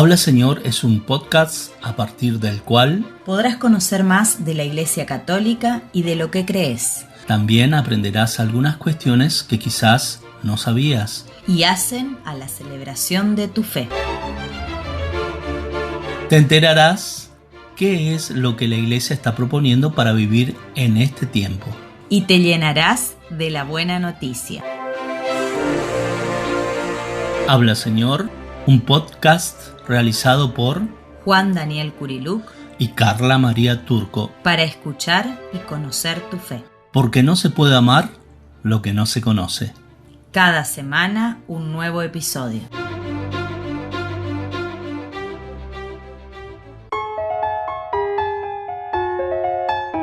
Habla Señor es un podcast a partir del cual podrás conocer más de la Iglesia Católica y de lo que crees. También aprenderás algunas cuestiones que quizás no sabías y hacen a la celebración de tu fe. Te enterarás qué es lo que la Iglesia está proponiendo para vivir en este tiempo. Y te llenarás de la buena noticia. Habla Señor, un podcast realizado por Juan Daniel Curiluc y Carla María Turco, para escuchar y conocer tu fe. Porque no se puede amar lo que no se conoce. Cada semana un nuevo episodio.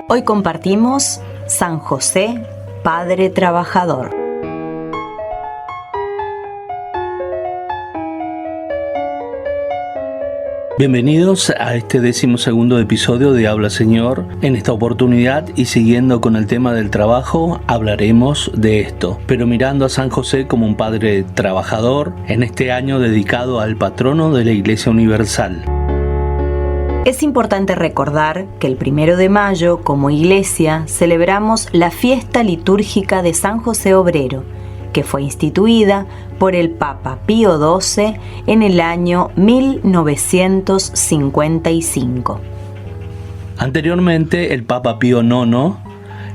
Hoy compartimos San José, Padre Trabajador. Bienvenidos a este 12º episodio de Habla Señor. En esta oportunidad y siguiendo con el tema del trabajo, hablaremos de esto, pero mirando a San José como un padre trabajador en este año dedicado al patrono de la Iglesia Universal. Es importante recordar que el 1 de mayo, como Iglesia, celebramos la fiesta litúrgica de San José Obrero, que fue instituida por el Papa Pío XII en el año 1955. Anteriormente, el Papa Pío IX,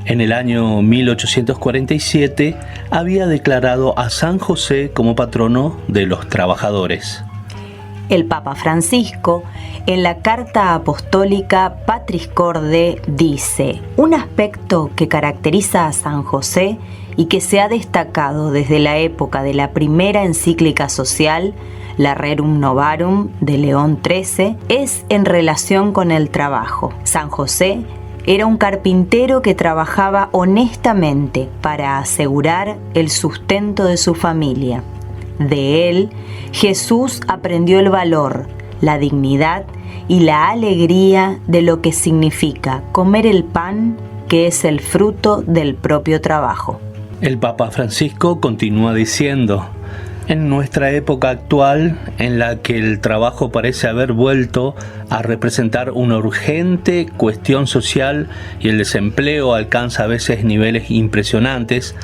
en el año 1847, había declarado a San José como patrono de los trabajadores. El Papa Francisco, en la Carta Apostólica Patris Corde, dice: un aspecto que caracteriza a San José y que se ha destacado desde la época de la primera encíclica social, la Rerum Novarum de León XIII, es en relación con el trabajo. San José era un carpintero que trabajaba honestamente para asegurar el sustento de su familia. De él, Jesús aprendió el valor, la dignidad y la alegría de lo que significa comer el pan que es el fruto del propio trabajo. El Papa Francisco continúa diciendo: en nuestra época actual, en la que el trabajo parece haber vuelto a representar una urgente cuestión social y el desempleo alcanza a veces niveles impresionantes,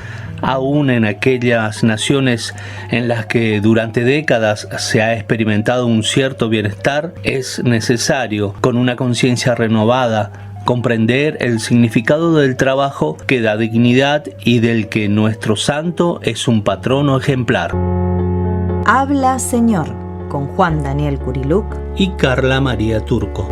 aún en aquellas naciones en las que durante décadas se ha experimentado un cierto bienestar, es necesario, con una conciencia renovada, comprender el significado del trabajo que da dignidad y del que nuestro santo es un patrono ejemplar. Habla Señor, con Juan Daniel Curiluc y Carla María Turco.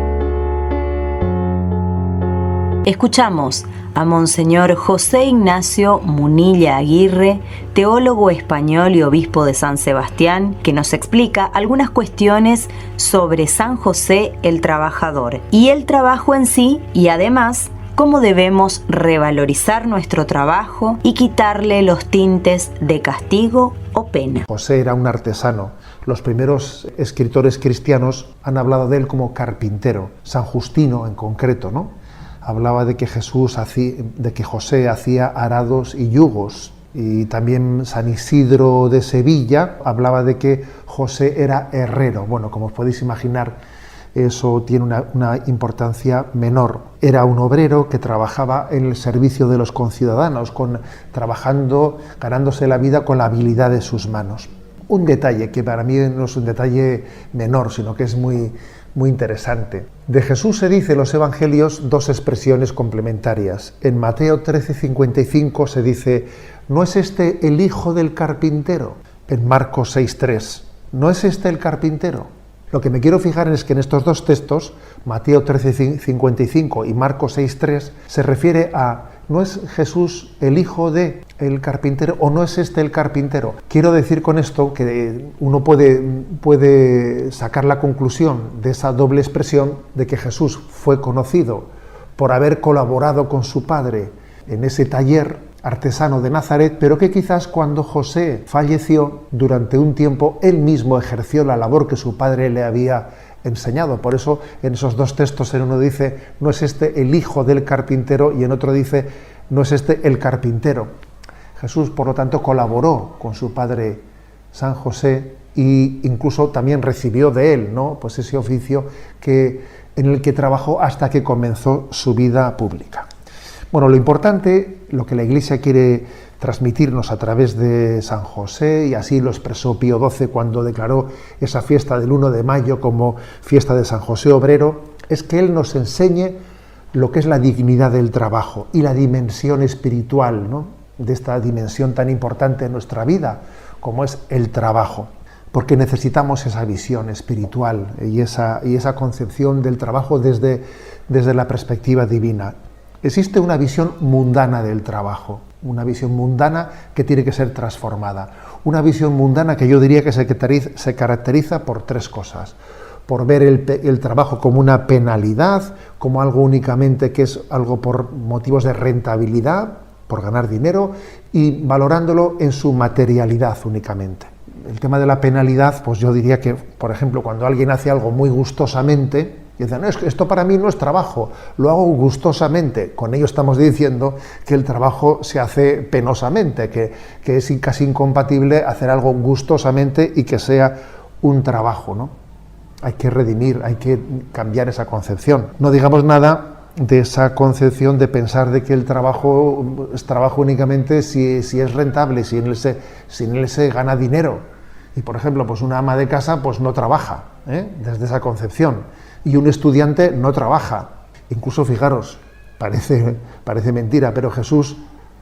Escuchamos a Monseñor José Ignacio Munilla Aguirre, teólogo español y obispo de San Sebastián, que nos explica algunas cuestiones sobre San José el trabajador y el trabajo en sí, y además cómo debemos revalorizar nuestro trabajo y quitarle los tintes de castigo o pena. José era un artesano. Los primeros escritores cristianos han hablado de él como carpintero. San Justino en concreto, ¿no? Hablaba de que José hacía arados y yugos. Y también San Isidro de Sevilla hablaba de que José era herrero. Bueno, como os podéis imaginar, eso tiene una importancia menor. Era un obrero que trabajaba en el servicio de los conciudadanos, ganándose la vida con la habilidad de sus manos. Un detalle que para mí no es un detalle menor, sino que es muy interesante. De Jesús se dice en los evangelios dos expresiones complementarias. En Mateo 13:55 se dice: ¿no es este el hijo del carpintero? En Marcos 6:3, ¿no es este el carpintero? Lo que me quiero fijar es que en estos dos textos, Mateo 13:55 y Marcos 6:3, se refiere a: ¿no es Jesús el hijo de el carpintero o no es este el carpintero? Quiero decir con esto que uno puede sacar la conclusión de esa doble expresión de que Jesús fue conocido por haber colaborado con su padre en ese taller artesano de Nazaret, pero que quizás cuando José falleció, durante un tiempo él mismo ejerció la labor que su padre le había enseñado. Por eso en esos dos textos en uno dice: no es este el hijo del carpintero, y en otro dice: no es este el carpintero. Jesús, por lo tanto, colaboró con su padre San José y incluso también recibió de él, ¿no? Pues ese oficio en el que trabajó hasta que comenzó su vida pública. Bueno, lo importante, lo que la Iglesia quiere transmitirnos a través de San José, y así lo expresó Pío XII cuando declaró esa fiesta del 1 de mayo como fiesta de San José Obrero, es que él nos enseñe lo que es la dignidad del trabajo y la dimensión espiritual, ¿no?, de esta dimensión tan importante en nuestra vida como es el trabajo, porque necesitamos esa visión espiritual y esa concepción del trabajo desde la perspectiva divina. Existe una visión mundana del trabajo, una visión mundana que tiene que ser transformada, una visión mundana que yo diría que se caracteriza por tres cosas: por ver el trabajo como una penalidad, como algo únicamente que es algo por motivos de rentabilidad, por ganar dinero, y valorándolo en su materialidad únicamente. El tema de la penalidad, pues yo diría que, por ejemplo, cuando alguien hace algo muy gustosamente, y dice, no, esto para mí no es trabajo, lo hago gustosamente. Con ello estamos diciendo que el trabajo se hace penosamente, que es casi incompatible hacer algo gustosamente y que sea un trabajo, ¿no? Hay que redimir, hay que cambiar esa concepción. No digamos nada de esa concepción de pensar de que el trabajo es trabajo únicamente si es rentable, si en él se gana dinero. Y, por ejemplo, pues una ama de casa pues no trabaja, desde esa concepción. Y un estudiante no trabaja. Incluso, fijaros, parece mentira, pero Jesús,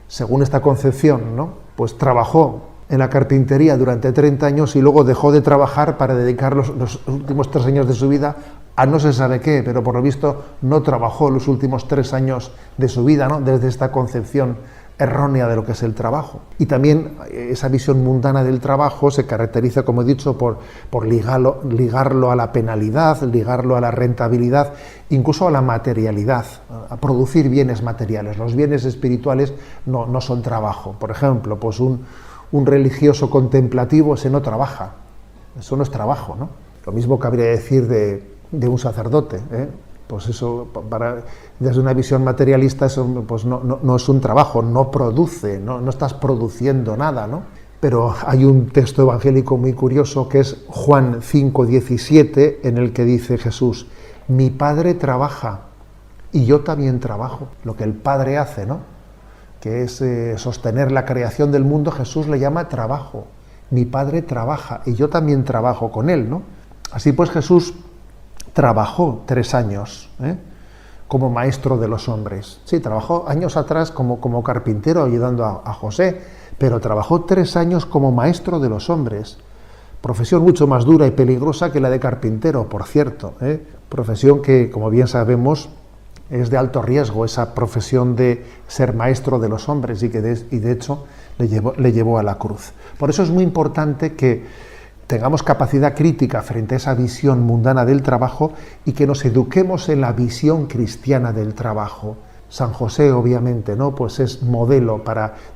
según esta concepción, ¿no?, pues trabajó en la carpintería durante 30 años y luego dejó de trabajar para dedicar los últimos 3 años de su vida a no se sabe qué, pero por lo visto no trabajó los últimos 3 años de su vida, ¿no?, desde esta concepción errónea de lo que es el trabajo. Y también esa visión mundana del trabajo se caracteriza, como he dicho, por ligarlo a la penalidad, ligarlo a la rentabilidad, incluso a la materialidad, a producir bienes materiales. Los bienes espirituales no son trabajo. Por ejemplo, pues un religioso contemplativo, ese no trabaja. Eso no es trabajo, ¿no? Lo mismo cabría decir de un sacerdote, Pues eso, desde una visión materialista, eso pues no es un trabajo, no produce, no estás produciendo nada, ¿no? Pero hay un texto evangélico muy curioso que es Juan 5:17, en el que dice Jesús: mi Padre trabaja y yo también trabajo. Lo que el Padre hace, ¿no?, que es sostener la creación del mundo, Jesús le llama trabajo. Mi Padre trabaja y yo también trabajo con él, ¿no? Así pues, Jesús trabajó 3 años como maestro de los hombres. Sí, trabajó años atrás como carpintero ayudando a José, pero trabajó 3 años como maestro de los hombres. Profesión mucho más dura y peligrosa que la de carpintero, por cierto. Profesión que, como bien sabemos, es de alto riesgo, esa profesión de ser maestro de los hombres y de hecho le llevó a la cruz. Por eso es muy importante que tengamos capacidad crítica frente a esa visión mundana del trabajo y que nos eduquemos en la visión cristiana del trabajo. San José, obviamente, ¿no?, pues es modelo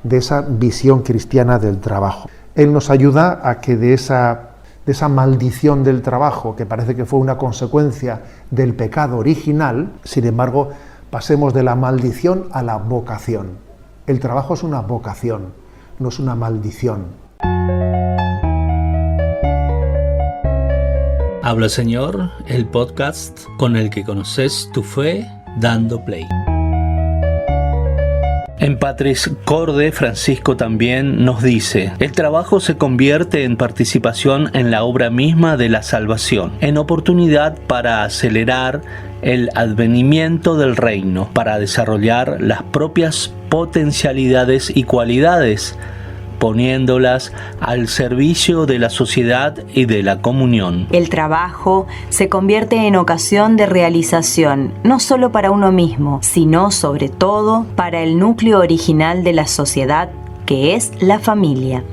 de esa visión cristiana del trabajo. Él nos ayuda a que de esa maldición del trabajo, que parece que fue una consecuencia del pecado original, sin embargo, pasemos de la maldición a la vocación. El trabajo es una vocación, no es una maldición. Habla Señor, el podcast con el que conoces tu fe dando play. En Patris Corde, Francisco también nos dice: el trabajo se convierte en participación en la obra misma de la salvación, en oportunidad para acelerar el advenimiento del reino, para desarrollar las propias potencialidades y cualidades, poniéndolas al servicio de la sociedad y de la comunión. El trabajo se convierte en ocasión de realización, no solo para uno mismo, sino sobre todo para el núcleo original de la sociedad, que es la familia.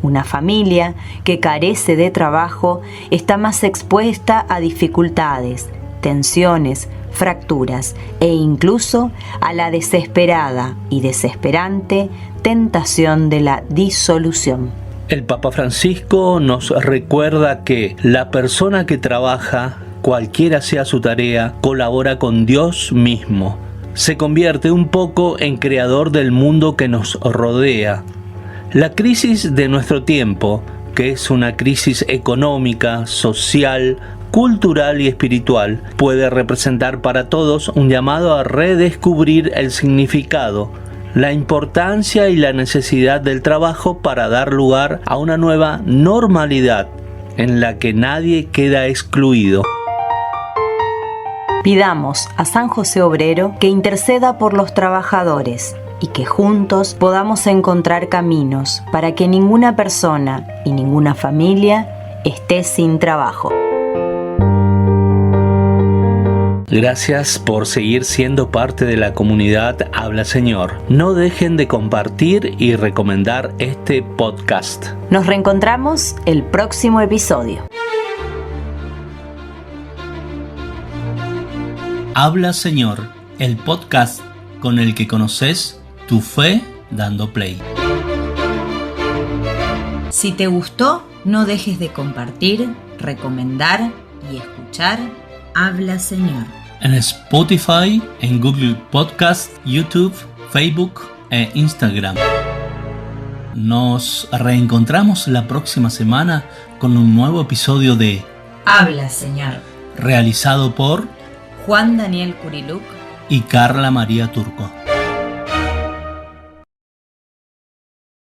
Una familia que carece de trabajo está más expuesta a dificultades, tensiones, fracturas e incluso a la desesperada y desesperante tentación de la disolución. El Papa Francisco nos recuerda que la persona que trabaja, cualquiera sea su tarea, colabora con Dios mismo. Se convierte un poco en creador del mundo que nos rodea. La crisis de nuestro tiempo que es una crisis económica, social, cultural y espiritual, puede representar para todos un llamado a redescubrir el significado, la importancia y la necesidad del trabajo para dar lugar a una nueva normalidad en la que nadie queda excluido. Pidamos a San José Obrero que interceda por los trabajadores y que juntos podamos encontrar caminos para que ninguna persona y ninguna familia esté sin trabajo. Gracias por seguir siendo parte de la comunidad Habla Señor. No dejen de compartir y recomendar este podcast. Nos reencontramos el próximo episodio. Habla Señor, el podcast con el que conoces tu fe dando play. Si te gustó, no dejes de compartir, recomendar y escuchar Habla Señor. En Spotify, en Google Podcast, YouTube, Facebook e Instagram. Nos reencontramos la próxima semana con un nuevo episodio de Habla Señor, realizado por Juan Daniel Curiluc y Carla María Turco.